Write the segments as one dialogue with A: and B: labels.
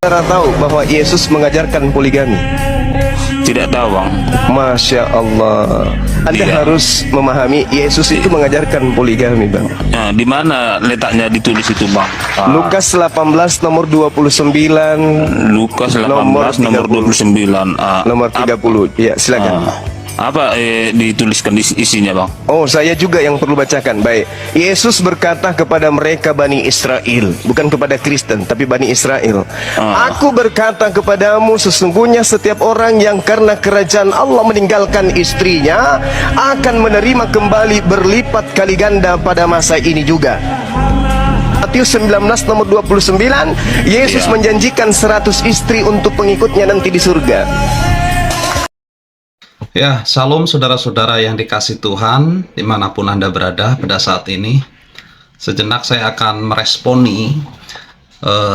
A: Saudara tahu bahwa Yesus mengajarkan poligami?
B: Tidak tahu, Bang.
A: Masya Allah. Anda
B: Iya.
A: harus memahami Yesus itu mengajarkan poligami, Bang.
B: Nah, di mana letaknya ditulis itu, Bang?
A: Lukas 18 nomor 29,
B: Lukas 18
A: nomor
B: nomor
A: 30.
B: 29.
A: nomor 30. Ya, silakan.
B: Apa dituliskan isinya, Bang?
A: Oh, saya juga yang perlu bacakan. Baik. Yesus berkata kepada mereka Bani Israel, bukan kepada Kristen, tapi Bani Israel. Aku berkata kepadamu, sesungguhnya setiap orang yang karena kerajaan Allah meninggalkan istrinya akan menerima kembali berlipat kali ganda pada masa ini juga. Matius 19 nomor 29, Yesus
B: Ya.
A: menjanjikan 100 istri untuk pengikutnya nanti di surga.
C: Ya, salam saudara-saudara yang dikasih Tuhan, dimanapun Anda berada pada saat ini. Sejenak saya akan meresponi,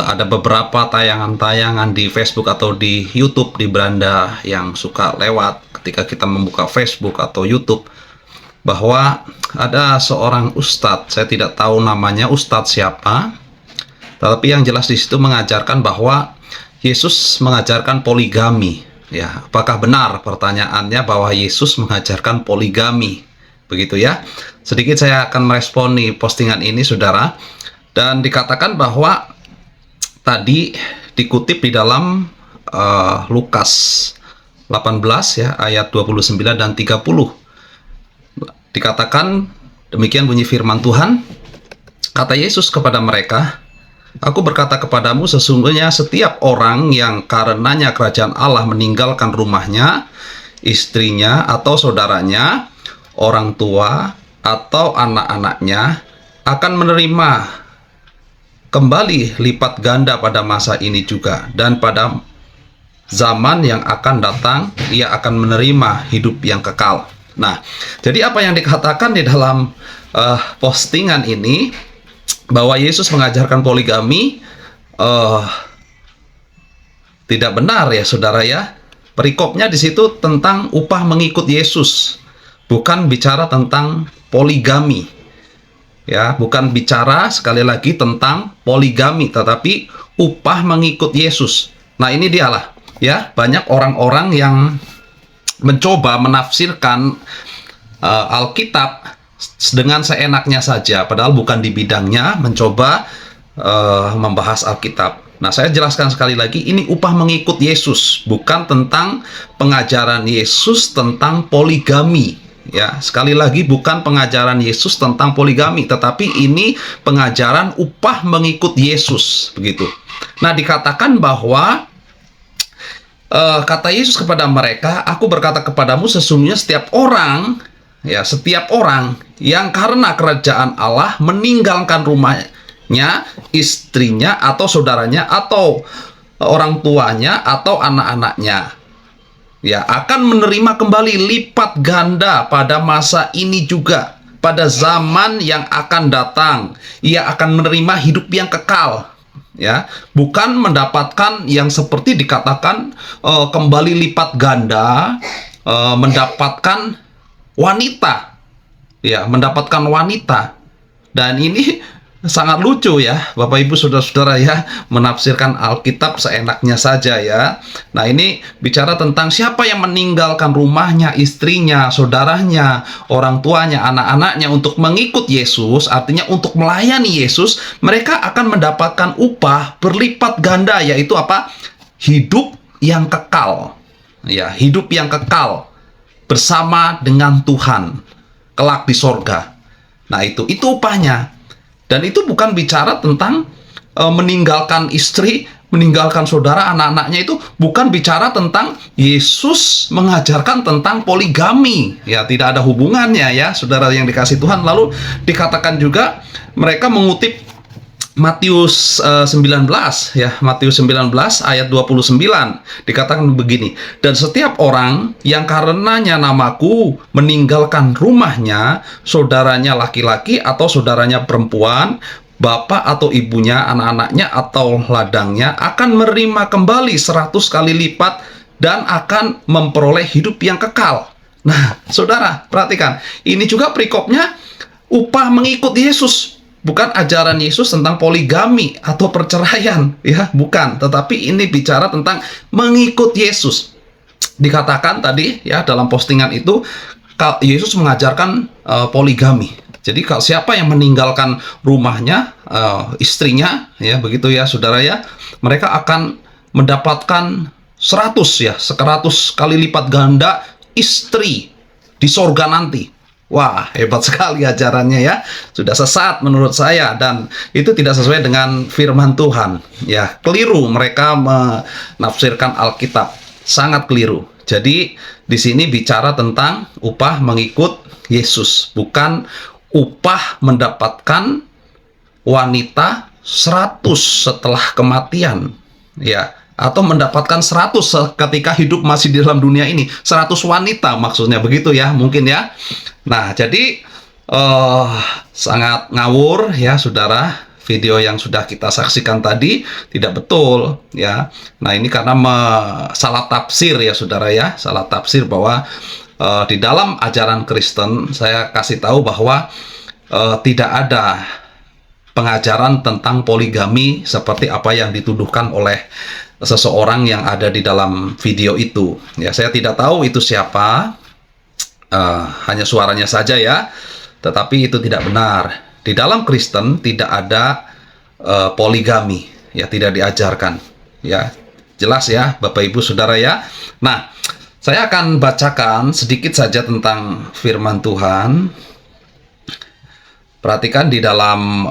C: ada beberapa tayangan-tayangan di Facebook atau di YouTube di beranda yang suka lewat ketika kita membuka Facebook atau YouTube, bahwa ada seorang ustadz, saya tidak tahu namanya ustadz siapa, tetapi yang jelas di situ mengajarkan bahwa Yesus mengajarkan poligami. Ya, apakah benar pertanyaannya bahwa Yesus mengajarkan poligami? Begitu ya. Sedikit saya akan meresponi postingan ini, saudara. Dan dikatakan bahwa tadi dikutip di dalam Lukas 18 ya, ayat 29 dan 30. Dikatakan demikian bunyi firman Tuhan. Kata Yesus kepada mereka, Aku berkata kepadamu, sesungguhnya setiap orang yang karenanya kerajaan Allah meninggalkan rumahnya, istrinya atau saudaranya, orang tua atau anak-anaknya akan menerima kembali lipat ganda pada masa ini juga, dan pada zaman yang akan datang ia akan menerima hidup yang kekal. Nah, jadi apa yang dikatakan di dalam postingan ini, bahwa Yesus mengajarkan poligami, tidak benar ya, saudara ya. Perikopnya di situ tentang upah mengikut Yesus, bukan bicara tentang poligami. Ya, bukan bicara sekali lagi tentang poligami, tetapi upah mengikut Yesus. Nah, ini dialah ya, banyak orang-orang yang mencoba menafsirkan Alkitab dengan seenaknya saja, padahal bukan di bidangnya, mencoba membahas Alkitab. Nah, saya jelaskan sekali lagi, ini upah mengikut Yesus, bukan tentang pengajaran Yesus tentang poligami. Ya, sekali lagi bukan pengajaran Yesus tentang poligami, tetapi ini pengajaran upah mengikut Yesus, begitu. Nah, dikatakan bahwa kata Yesus kepada mereka, Aku berkata kepadamu, sesungguhnya setiap orang yang karena kerajaan Allah meninggalkan rumahnya, istrinya atau saudaranya atau orang tuanya atau anak-anaknya, ya, akan menerima kembali lipat ganda pada masa ini juga, pada zaman yang akan datang ia akan menerima hidup yang kekal. Ya, bukan mendapatkan yang seperti dikatakan kembali lipat ganda, mendapatkan wanita, ya, mendapatkan wanita. Dan ini sangat lucu ya, Bapak Ibu Saudara-saudara ya, menafsirkan Alkitab seenaknya saja ya. Nah, ini bicara tentang siapa yang meninggalkan rumahnya, istrinya, saudaranya, orang tuanya, anak-anaknya untuk mengikut Yesus, artinya untuk melayani Yesus, mereka akan mendapatkan upah berlipat ganda, yaitu apa? Hidup yang kekal. Ya, hidup yang kekal bersama dengan Tuhan kelak di sorga. Nah, itu upahnya. Dan itu bukan bicara tentang meninggalkan istri, meninggalkan saudara, anak-anaknya, itu bukan bicara tentang Yesus mengajarkan tentang poligami. Ya, tidak ada hubungannya ya, saudara yang dikasih Tuhan. Lalu dikatakan juga mereka mengutip Matius 19 ya, Matius 19 ayat 29, dikatakan begini, dan setiap orang yang karenanya namaku meninggalkan rumahnya, saudaranya laki-laki atau saudaranya perempuan, bapak atau ibunya, anak-anaknya atau ladangnya, akan menerima kembali 100 kali lipat dan akan memperoleh hidup yang kekal. Nah, saudara, perhatikan, ini juga perikopnya upah mengikut Yesus. bukan ajaran Yesus tentang poligami atau perceraian, ya, bukan. Tetapi ini bicara tentang mengikut Yesus. Dikatakan tadi ya dalam postingan itu, Yesus mengajarkan poligami. Jadi kalau siapa yang meninggalkan rumahnya, istrinya, ya begitu ya saudara ya, mereka akan mendapatkan 100 kali lipat ganda istri di sorga nanti. Wah, hebat sekali ajarannya ya. Sudah sesat menurut saya, dan itu tidak sesuai dengan firman Tuhan. Ya, keliru mereka menafsirkan Alkitab. Sangat keliru. Jadi di sini bicara tentang upah mengikut Yesus, bukan upah mendapatkan wanita 100 setelah kematian, ya, atau mendapatkan 100 ketika hidup masih di dalam dunia ini. 100 wanita maksudnya begitu ya, mungkin ya. Nah, jadi sangat ngawur ya saudara. Video yang sudah kita saksikan tadi tidak betul ya. Nah, ini karena salah tafsir ya saudara ya, salah tafsir bahwa di dalam ajaran Kristen, saya kasih tahu bahwa tidak ada pengajaran tentang poligami seperti apa yang dituduhkan oleh seseorang yang ada di dalam video itu. Ya, saya tidak tahu itu siapa, hanya suaranya saja ya. Tetapi itu tidak benar. Di dalam Kristen tidak ada poligami, ya, tidak diajarkan. Ya, jelas ya, Bapak Ibu Saudara ya. Nah, saya akan bacakan sedikit saja tentang firman Tuhan. Perhatikan di dalam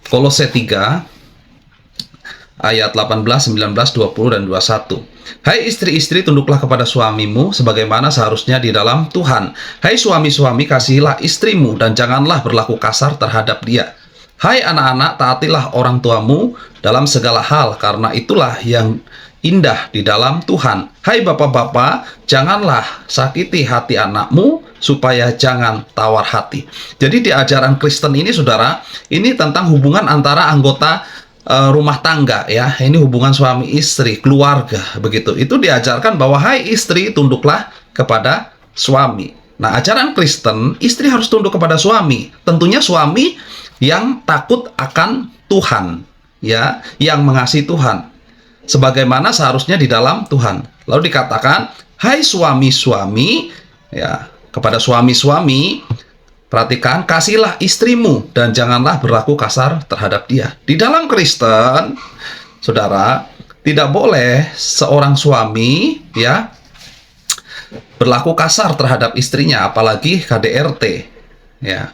C: Kolose 3 ayat 18, 19, 20 dan 21. Hai istri-istri, tunduklah kepada suamimu sebagaimana seharusnya di dalam Tuhan. Hai suami-suami, kasihilah istrimu dan janganlah berlaku kasar terhadap dia. Hai anak-anak, taatilah orang tuamu dalam segala hal, karena itulah yang indah di dalam Tuhan. Hai bapak-bapak, janganlah sakiti hati anakmu supaya jangan tawar hati. Jadi di ajaran Kristen ini saudara, ini tentang hubungan antara anggota rumah tangga ya. Ini hubungan suami istri, keluarga begitu. Itu diajarkan bahwa hai istri, tunduklah kepada suami. Nah, ajaran Kristen, istri harus tunduk kepada suami. Tentunya suami yang takut akan Tuhan, ya, yang mengasihi Tuhan sebagaimana seharusnya di dalam Tuhan. Lalu dikatakan, hai suami-suami, ya, kepada suami-suami, perhatikan, kasihlah istrimu dan janganlah berlaku kasar terhadap dia. Di dalam Kristen, saudara, tidak boleh seorang suami ya berlaku kasar terhadap istrinya, apalagi KDRT. Ya.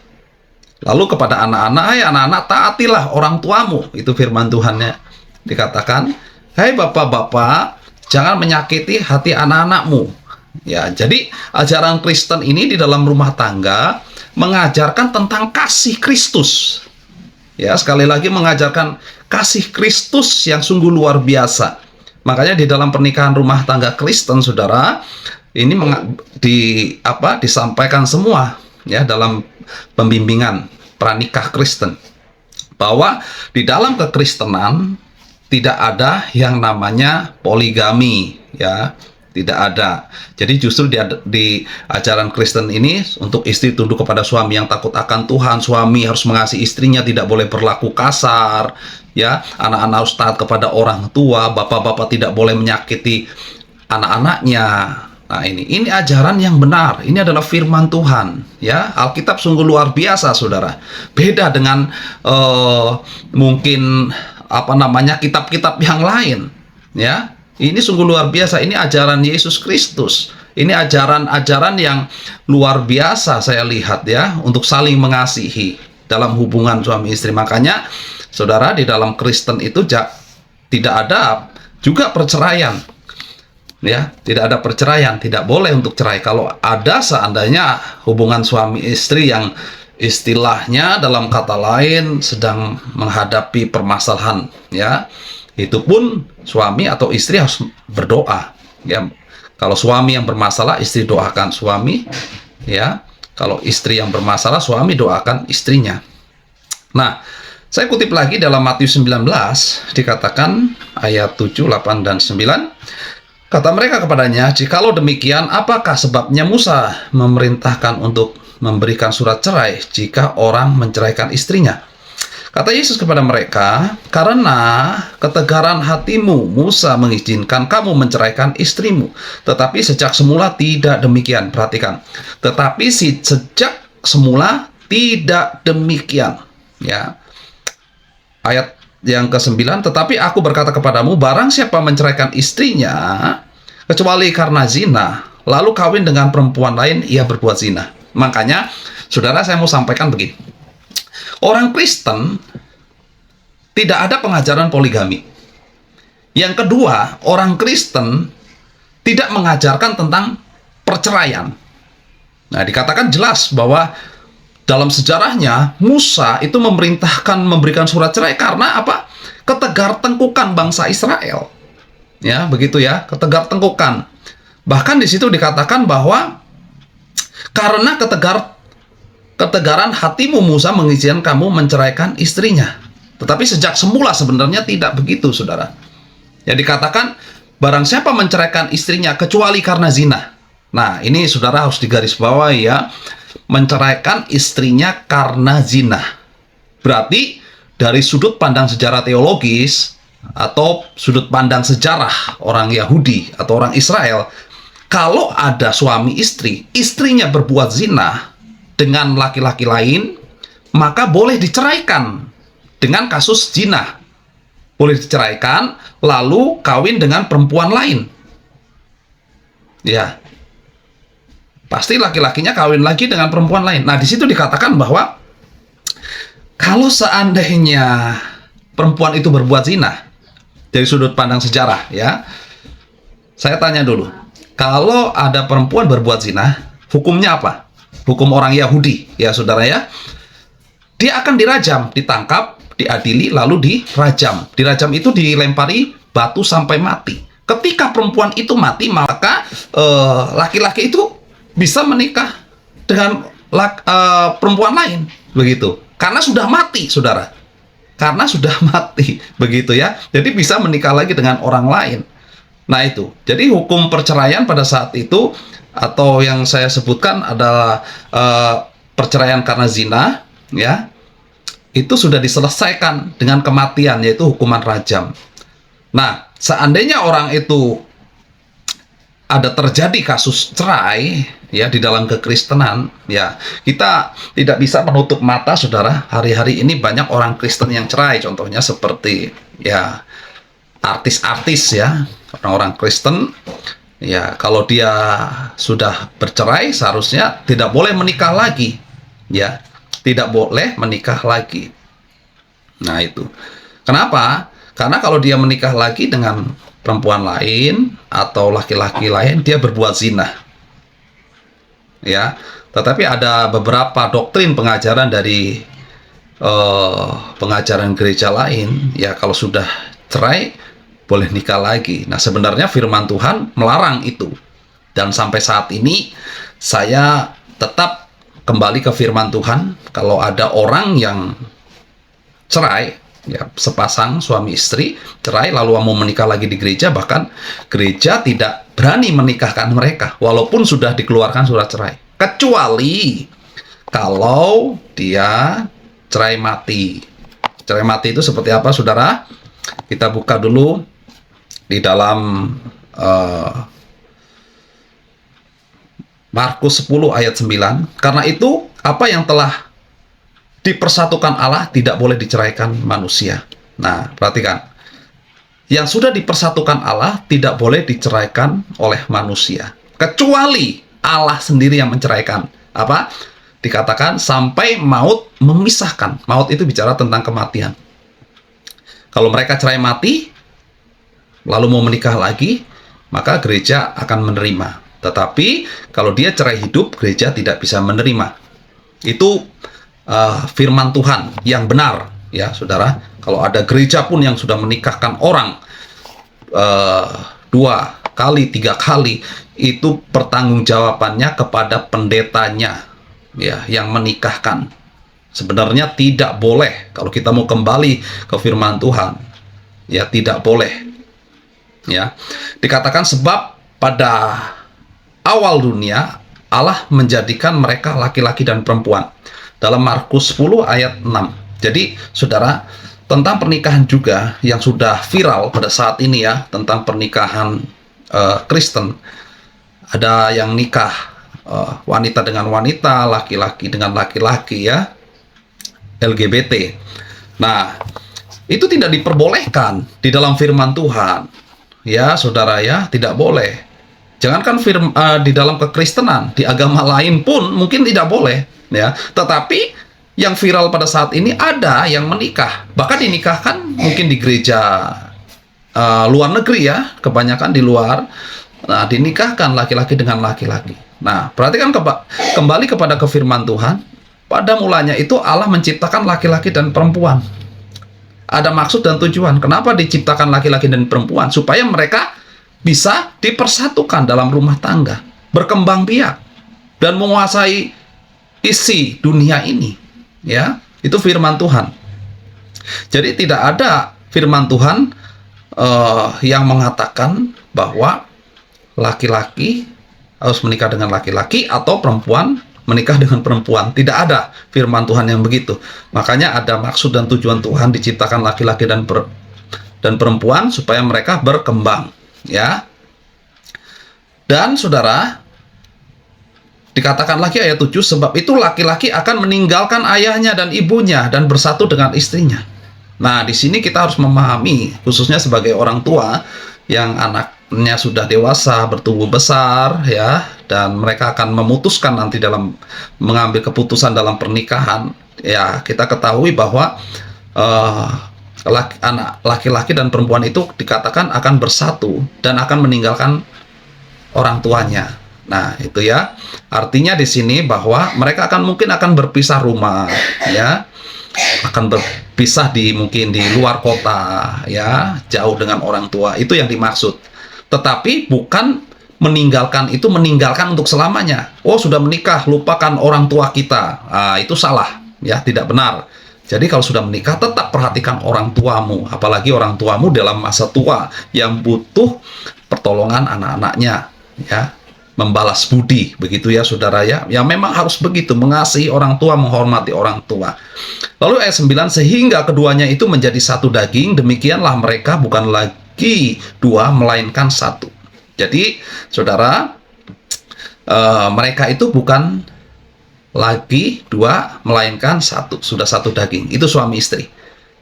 C: Lalu kepada anak-anak, hai anak-anak, taatilah orang tuamu. Itu firman Tuhannya. Dikatakan, hai bapak-bapak, jangan menyakiti hati anak-anakmu. Ya, jadi ajaran Kristen ini di dalam rumah tangga mengajarkan tentang kasih Kristus. Ya, sekali lagi mengajarkan kasih Kristus yang sungguh luar biasa. Makanya di dalam pernikahan rumah tangga Kristen, saudara, ini disampaikan semua ya dalam pembimbingan pranikah Kristen, bahwa di dalam kekristenan tidak ada yang namanya poligami, ya. Tidak ada. Jadi justru di ajaran Kristen ini untuk istri tunduk kepada suami yang takut akan Tuhan, suami harus mengasihi istrinya, tidak boleh berlaku kasar, ya. Anak-anak harus taat kepada orang tua, bapak-bapak tidak boleh menyakiti anak-anaknya. Nah, ini ajaran yang benar. Ini adalah firman Tuhan, ya. Alkitab sungguh luar biasa, saudara. Beda dengan mungkin kitab-kitab yang lain, ya. Ini sungguh luar biasa. Ini ajaran Yesus Kristus. Ini ajaran-ajaran yang luar biasa saya lihat ya, untuk saling mengasihi dalam hubungan suami istri. Makanya saudara, di dalam Kristen itu tidak ada juga perceraian. Ya, tidak ada perceraian, tidak boleh untuk cerai. Kalau ada seandainya hubungan suami istri yang istilahnya dalam kata lain sedang menghadapi permasalahan, ya, itu pun suami atau istri harus berdoa, ya. Kalau suami yang bermasalah, istri doakan suami, ya. Kalau istri yang bermasalah, suami doakan istrinya. Nah, saya kutip lagi dalam Matius 19, dikatakan ayat 7, 8, dan 9. Kata mereka kepadanya, jikalau demikian, apakah sebabnya Musa memerintahkan untuk memberikan surat cerai jika orang menceraikan istrinya? Kata Yesus kepada mereka, karena ketegaran hatimu Musa mengizinkan kamu menceraikan istrimu. Tetapi sejak semula tidak demikian. Perhatikan. Tetapi sejak semula tidak demikian. Ya. Ayat yang ke-9, tetapi aku berkata kepadamu, barang siapa menceraikan istrinya, kecuali karena zina, lalu kawin dengan perempuan lain, ia berbuat zina. Makanya, saudara, saya mau sampaikan begini. Orang Kristen tidak ada pengajaran poligami. Yang kedua, orang Kristen tidak mengajarkan tentang perceraian. Nah, dikatakan jelas bahwa dalam sejarahnya Musa itu memerintahkan memberikan surat cerai karena apa? Ketegar tengkukan bangsa Israel. Ya, begitu ya, ketegar tengkukan. Bahkan di situ dikatakan bahwa karena ketegaran hatimu Musa mengizinkan kamu menceraikan istrinya. Tetapi sejak semula sebenarnya tidak begitu, saudara. Ya, dikatakan barang siapa menceraikan istrinya kecuali karena zina. Nah, ini saudara harus digarisbawahi ya. Menceraikan istrinya karena zina. Berarti dari sudut pandang sejarah teologis atau sudut pandang sejarah orang Yahudi atau orang Israel, kalau ada suami istri, istrinya berbuat zina dengan laki-laki lain, maka boleh diceraikan dengan kasus zina. Boleh diceraikan, lalu kawin dengan perempuan lain. Ya, pasti laki-lakinya kawin lagi dengan perempuan lain. Nah, di situ dikatakan bahwa kalau seandainya perempuan itu berbuat zina, dari sudut pandang sejarah, ya, saya tanya dulu, kalau ada perempuan berbuat zina, hukumnya apa? Hukum orang Yahudi, ya saudara ya. Dia akan dirajam, ditangkap, diadili, lalu dirajam. Dirajam itu dilempari batu sampai mati. Ketika perempuan itu mati, maka laki-laki itu bisa menikah dengan perempuan lain, begitu. Karena sudah mati, saudara. Karena sudah mati, begitu ya. Jadi bisa menikah lagi dengan orang lain. Nah itu. Jadi hukum perceraian pada saat itu atau yang saya sebutkan adalah perceraian karena zina, ya, itu sudah diselesaikan dengan kematian, yaitu hukuman rajam. Nah, seandainya orang itu ada terjadi kasus cerai, ya, di dalam kekristenan, ya, kita tidak bisa menutup mata, saudara. Hari-hari ini banyak orang Kristen yang cerai, contohnya seperti, ya, artis-artis, ya, orang-orang Kristen. Ya, kalau dia sudah bercerai, seharusnya tidak boleh menikah lagi. Ya, tidak boleh menikah lagi. Nah, itu. Kenapa? Karena kalau dia menikah lagi dengan perempuan lain atau laki-laki lain, dia berbuat zina. Ya, tetapi ada beberapa doktrin pengajaran dari pengajaran gereja lain, ya, kalau sudah cerai boleh nikah lagi. Nah, sebenarnya firman Tuhan melarang itu. Dan sampai saat ini saya tetap kembali ke firman Tuhan. Kalau ada orang yang cerai, ya, sepasang suami istri cerai lalu mau menikah lagi di gereja, bahkan gereja tidak berani menikahkan mereka walaupun sudah dikeluarkan surat cerai, kecuali kalau dia cerai mati. Cerai mati itu seperti apa, saudara? Kita buka dulu di dalam Markus 10 ayat 9. Karena itu apa yang telah dipersatukan Allah tidak boleh diceraikan manusia. Nah, perhatikan. Yang sudah dipersatukan Allah tidak boleh diceraikan oleh manusia, kecuali Allah sendiri yang menceraikan. Apa? Dikatakan sampai maut memisahkan. Maut itu bicara tentang kematian. Kalau mereka cerai mati, lalu mau menikah lagi, maka gereja akan menerima. Tetapi kalau dia cerai hidup, gereja tidak bisa menerima. Itu firman Tuhan yang benar, ya saudara. Kalau ada gereja pun yang sudah menikahkan orang 2 kali, 3 kali, itu pertanggungjawabannya kepada pendetanya, ya, yang menikahkan. Sebenarnya tidak boleh. Kalau kita mau kembali ke firman Tuhan, ya, tidak boleh. Ya, dikatakan sebab pada awal dunia Allah menjadikan mereka laki-laki dan perempuan. Dalam Markus 10 ayat 6. Jadi, saudara, tentang pernikahan juga yang sudah viral pada saat ini ya, tentang pernikahan Kristen. Ada yang nikah wanita dengan wanita, laki-laki dengan laki-laki ya, LGBT. Nah, itu tidak diperbolehkan di dalam firman Tuhan. Ya, saudara ya, tidak boleh. Jangankan di dalam kekristenan, di agama lain pun mungkin tidak boleh, ya. Tetapi yang viral pada saat ini ada yang menikah, bahkan dinikahkan mungkin di gereja luar negeri ya, kebanyakan di luar. Nah, dinikahkan laki-laki dengan laki-laki. Nah, perhatikan kembali kepada firman Tuhan. Pada mulanya itu Allah menciptakan laki-laki dan perempuan. Ada maksud dan tujuan. Kenapa diciptakan laki-laki dan perempuan? Supaya mereka bisa dipersatukan dalam rumah tangga, berkembang biak, dan menguasai isi dunia ini. Ya, itu firman Tuhan. Jadi tidak ada firman Tuhan yang mengatakan bahwa laki-laki harus menikah dengan laki-laki atau perempuan menikah dengan perempuan. Tidak ada firman Tuhan yang begitu. Makanya ada maksud dan tujuan Tuhan diciptakan laki-laki dan perempuan supaya mereka berkembang. Ya. Dan saudara, dikatakan lagi ayat 7, sebab itu laki-laki akan meninggalkan ayahnya dan ibunya dan bersatu dengan istrinya. Nah, di sini kita harus memahami, khususnya sebagai orang tua yang anaknya sudah dewasa, bertumbuh besar ya, dan mereka akan memutuskan nanti dalam mengambil keputusan dalam pernikahan. Ya, kita ketahui bahwa laki-laki dan perempuan itu dikatakan akan bersatu dan akan meninggalkan orang tuanya. Nah, itu ya. Artinya di sini bahwa mereka mungkin akan berpisah rumah, ya. Akan berpisah mungkin di luar kota, ya, jauh dengan orang tua. Itu yang dimaksud. Tetapi bukan meninggalkan untuk selamanya. Oh, sudah menikah, lupakan orang tua kita. Nah, itu salah, ya, tidak benar. Jadi kalau sudah menikah, tetap perhatikan orang tuamu, apalagi orang tuamu dalam masa tua yang butuh pertolongan anak-anaknya, ya, membalas budi, begitu ya saudara ya. Ya memang harus begitu, mengasihi orang tua, menghormati orang tua. Lalu ayat 9, sehingga keduanya itu menjadi satu daging, demikianlah mereka bukan lagi dua, melainkan satu. Jadi saudara, mereka itu bukan lagi dua, melainkan satu, sudah satu daging. Itu suami istri.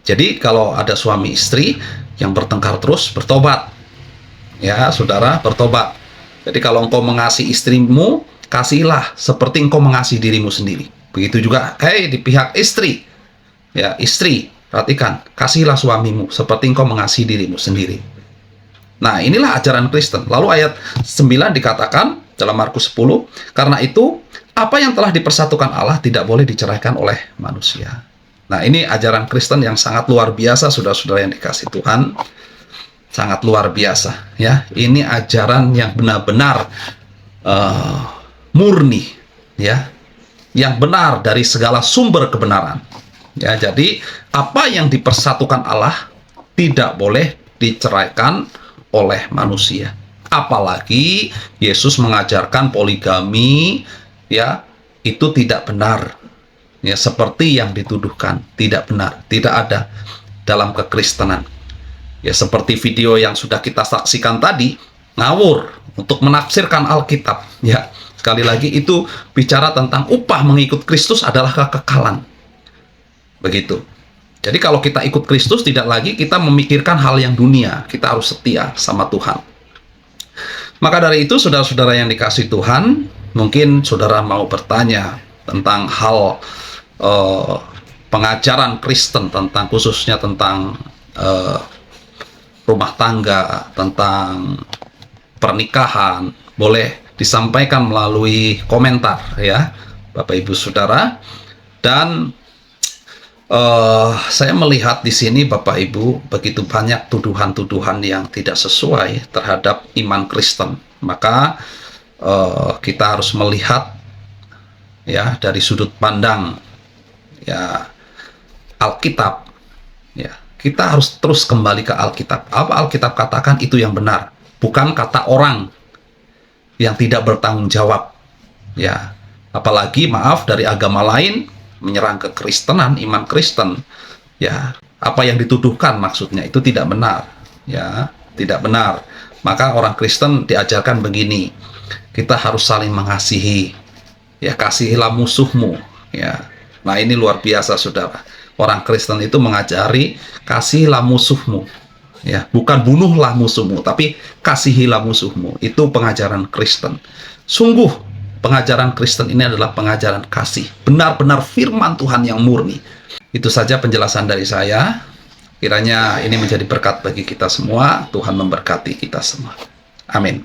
C: Jadi kalau ada suami istri yang bertengkar terus, bertobat. Ya, saudara, bertobat. Jadi kalau engkau mengasihi istrimu, kasihilah seperti engkau mengasihi dirimu sendiri. Begitu juga, di pihak istri. Ya, istri, perhatikan, kasihilah suamimu seperti engkau mengasihi dirimu sendiri. Nah, inilah ajaran Kristen. Lalu ayat 9 dikatakan dalam Markus 10, karena itu apa yang telah dipersatukan Allah tidak boleh diceraikan oleh manusia. Nah, ini ajaran Kristen yang sangat luar biasa, saudara-saudara yang dikasih Tuhan. Sangat luar biasa, ya. Ini ajaran yang benar-benar murni, ya, yang benar dari segala sumber kebenaran. Ya, jadi apa yang dipersatukan Allah tidak boleh diceraikan oleh manusia. Apalagi Yesus mengajarkan poligami, ya, itu tidak benar. Ya, seperti yang dituduhkan, tidak benar, tidak ada dalam kekristenan. Ya, seperti video yang sudah kita saksikan tadi, ngawur untuk menafsirkan Alkitab. Ya, sekali lagi itu bicara tentang upah mengikut Kristus adalah kekekalan. Begitu. Jadi kalau kita ikut Kristus, tidak lagi kita memikirkan hal yang dunia. Kita harus setia sama Tuhan. Maka dari itu, saudara-saudara yang dikasih Tuhan, mungkin saudara mau bertanya tentang hal pengajaran Kristen, tentang khususnya tentang rumah tangga, tentang pernikahan, boleh disampaikan melalui komentar ya, Bapak Ibu Saudara. Dan saya melihat di sini Bapak Ibu begitu banyak tuduhan-tuduhan yang tidak sesuai terhadap iman Kristen. Maka kita harus melihat ya dari sudut pandang ya Alkitab. Ya, kita harus terus kembali ke Alkitab. Apa Alkitab katakan itu yang benar, bukan kata orang yang tidak bertanggung jawab. Ya, apalagi maaf dari agama lain menyerang ke Kristenan, iman Kristen. Ya, apa yang dituduhkan maksudnya itu tidak benar. Ya, tidak benar. Maka orang Kristen diajarkan begini. Kita harus saling mengasihi. Ya, kasihilah musuhmu. Ya. Nah, ini luar biasa, Saudara. Orang Kristen itu mengajari kasihilah musuhmu. Ya, bukan bunuhlah musuhmu, tapi kasihilah musuhmu. Itu pengajaran Kristen. Sungguh pengajaran Kristen ini adalah pengajaran kasih. Benar-benar firman Tuhan yang murni. Itu saja penjelasan dari saya. Kiranya ini menjadi berkat bagi kita semua. Tuhan memberkati kita semua. Amin.